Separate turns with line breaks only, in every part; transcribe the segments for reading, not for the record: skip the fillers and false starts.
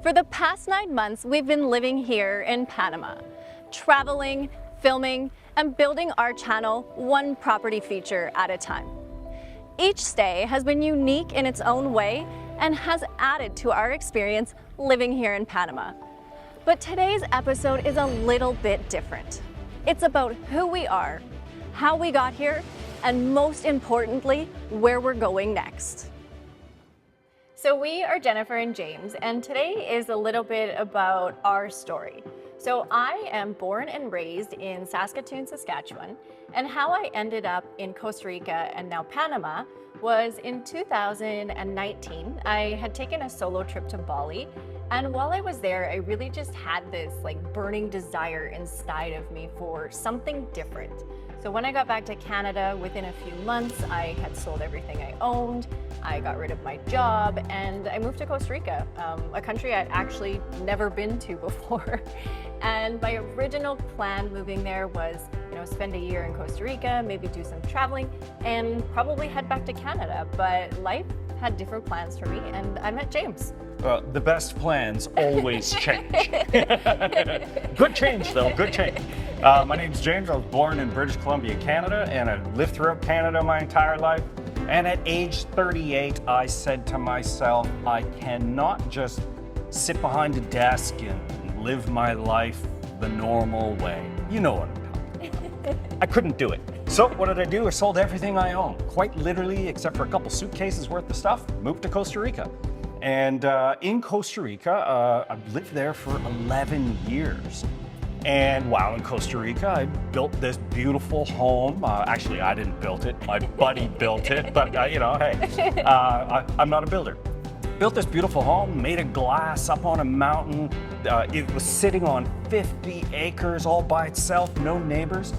For the past 9 months, we've been living here in Panama, traveling, filming, and building our channel one property feature at a time. Each stay has been unique in its own way and has added to our experience living here in Panama. But today's episode is a little bit different. It's about who we are, how we got here, and most importantly, where we're going next. So we are Jennifer and James, and today is a little bit about our story. So I am born and raised in Saskatoon, Saskatchewan, and how I ended up in Costa Rica and now Panama was in 2019. I had taken a solo trip to Bali, and while I was there, I really just had this burning desire inside of me for something different. So when I got back to Canada, within a few months, I had sold everything I owned, I got rid of my job, and I moved to Costa Rica, a country I'd actually never been to before. And my original plan moving there was, spend a year in Costa Rica, maybe do some traveling, and probably head back to Canada. But life had different plans for me, and I met James.
The best plans always change. Good change, though, good change. My name's James. I was born in British Columbia, Canada, and I've lived throughout Canada my entire life. And at age 38, I said to myself, I cannot just sit behind a desk and live my life the normal way. You know what I'm talking about. I couldn't do it. So what did I do? I sold everything I owned, quite literally, except for a couple suitcases worth of stuff, moved to Costa Rica. And in Costa Rica, I've lived there for 11 years. And while in Costa Rica, I built this beautiful home. Actually, I didn't build it. My buddy built it, but hey, I'm not a builder. Built this beautiful home, made of glass up on a mountain. It was sitting on 50 acres all by itself, no neighbors.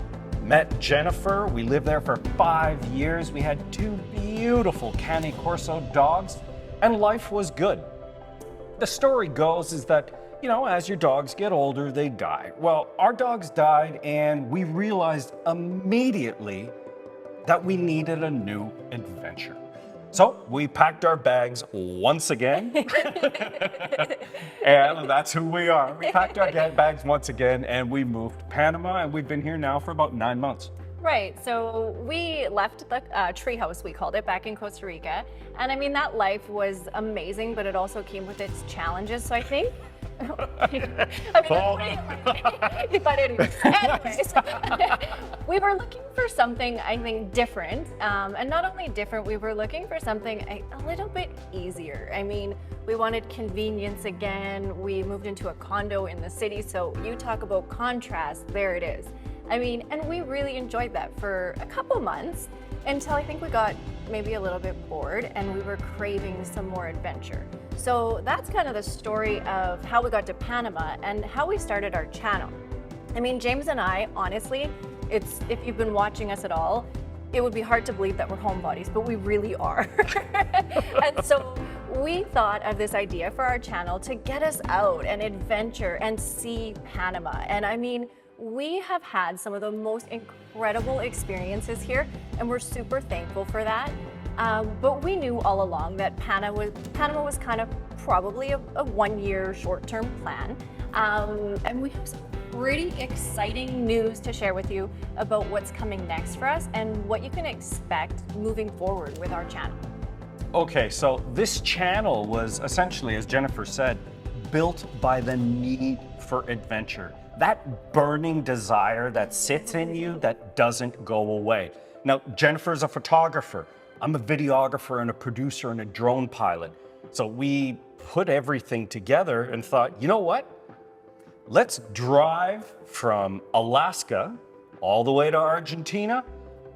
Met Jennifer. We lived there for 5 years. We had 2 beautiful Cane Corso dogs, and life was good. The story goes is that, as your dogs get older, they die. Well, our dogs died, and we realized immediately that we needed a new adventure. So we packed our bags once again, and that's who we are. We packed our bags once again, and we moved to Panama, and we've been here now for about 9 months.
Right, so we left the treehouse, we called it, back in Costa Rica. And I mean, that life was amazing, but it also came with its challenges. So I think, but anyways, we were looking for something, I think, different. And not only different, we were looking for something a little bit easier. I mean, we wanted convenience again. We moved into a condo in the city. So you talk about contrast, there it is. I mean, and we really enjoyed that for a couple months until I think we got maybe a little bit bored and we were craving some more adventure. So that's kind of the story of how we got to Panama and how we started our channel. I mean, James and I, honestly, if you've been watching us at all, it would be hard to believe that we're homebodies, but we really are. And so we thought of this idea for our channel to get us out and adventure and see Panama. And I mean, we have had some of the most incredible experiences here, and we're super thankful for that. But we knew all along that Panama was kind of probably a 1-year short-term plan. And we have some pretty exciting news to share with you about what's coming next for us and what you can expect moving forward with our channel.
Okay, so this channel was essentially, as Jennifer said, built by the need for adventure. That burning desire that sits in you that doesn't go away. Now, Jennifer's a photographer. I'm a videographer and a producer and a drone pilot. So we put everything together and thought, you know what? Let's drive from Alaska all the way to Argentina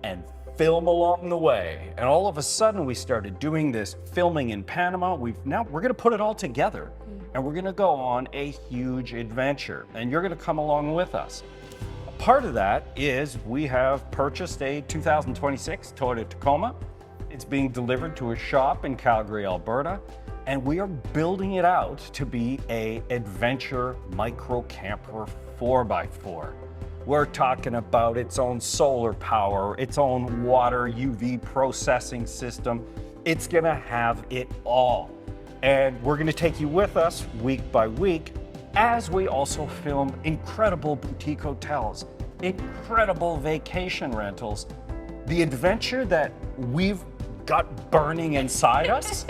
and film along the way. And all of a sudden we started doing this filming in Panama. We're gonna put it all together and we're gonna go on a huge adventure and you're gonna come along with us. A part of that is we have purchased a 2026 Toyota Tacoma. It's being delivered to a shop in Calgary, Alberta, and we are building it out to be a adventure micro camper 4x4. We're talking about its own solar power, its own water UV processing system. It's gonna have it all. And we're going to take you with us week by week as we also film incredible boutique hotels, incredible vacation rentals. The adventure that we've got burning inside us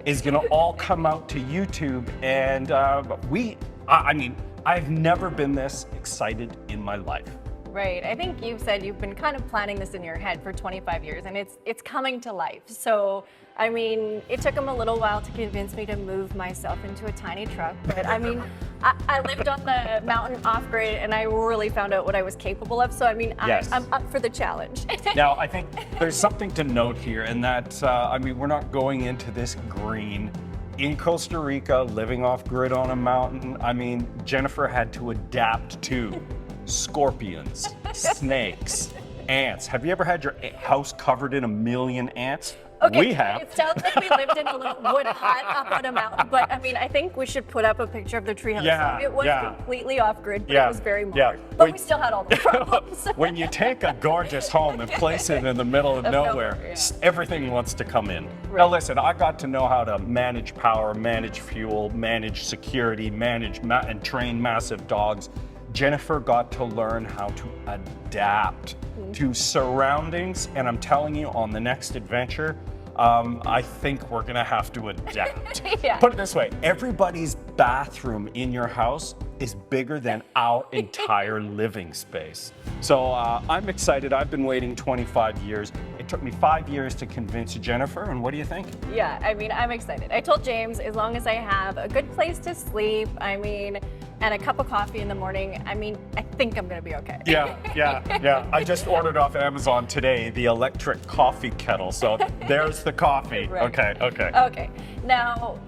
is going to all come out to YouTube. And I mean, I've never been this excited in my life.
Right. I think you've said you've been kind of planning this in your head for 25 years, and it's coming to life. So, I mean, it took him a little while to convince me to move myself into a tiny truck. But I mean, I lived on the mountain off-grid, and I really found out what I was capable of. So, I mean,
Yes.
I'm up for the challenge.
Now, I think there's something to note here, and that, I mean, we're not going into this green. In Costa Rica, living off-grid on a mountain, I mean, Jennifer had to adapt to scorpions, snakes, ants. Have you ever had your house covered in 1,000,000 ants?
Okay,
We have.
It sounds like we lived in a little wood hut up on a mountain, but I mean, I think we should put up a picture of the treehouse.
Yeah,
It was
yeah.
completely off-grid, but
Yeah,
it was very modern.
yeah.
But we still had all the problems.
When you take a gorgeous home and place it in the middle of nowhere,
yeah.
everything wants to come in.
Right.
Now listen, I got to know how to manage power, manage fuel, manage security, and train massive dogs. Jennifer got to learn how to adapt to surroundings, and I'm telling you, on the next adventure, I think we're gonna have to adapt.
Yeah.
Put it this way, everybody's bathroom in your house is bigger than our entire living space. So I'm excited. I've been waiting 25 years. It took me 5 years to convince Jennifer, and what do you think?
Yeah, I mean, I'm excited. I told James, as long as I have a good place to sleep, I mean, and a cup of coffee in the morning, I mean, I think I'm gonna be okay.
Yeah. I just ordered off Amazon today the electric coffee kettle. So there's the coffee.
Right.
Okay.
Okay, now,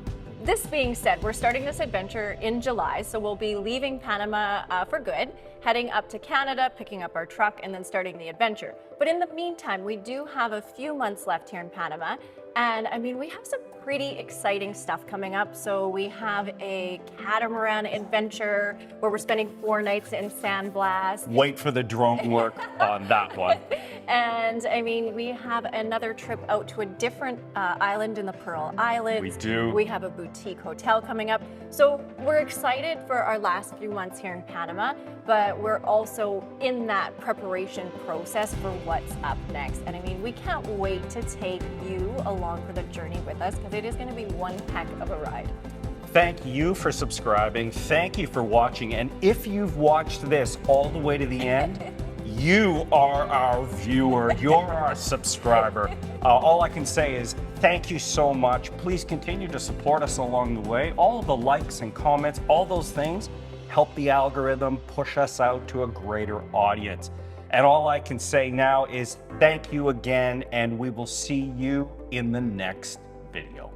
this being said, we're starting this adventure in July, so we'll be leaving Panama for good, heading up to Canada, picking up our truck, and then starting the adventure. But in the meantime, we do have a few months left here in Panama, and I mean, we have some pretty exciting stuff coming up. So we have a catamaran adventure where we're spending 4 nights in San Blas.
Wait for the drone work on that one.
And I mean, we have another trip out to a different island in the Pearl Islands.
We do.
We have a boutique hotel coming up. So we're excited for our last few months here in Panama, but we're also in that preparation process for what's up next. And I mean, we can't wait to take you along for the journey with us, because it is going to be one heck of a ride.
Thank you for subscribing. Thank you for watching. And if you've watched this all the way to the end, you are our viewer. You're our subscriber. All I can say is thank you so much. Please continue to support us along the way. All of the likes and comments, all those things help the algorithm push us out to a greater audience. And all I can say now is thank you again, and we will see you in the next video.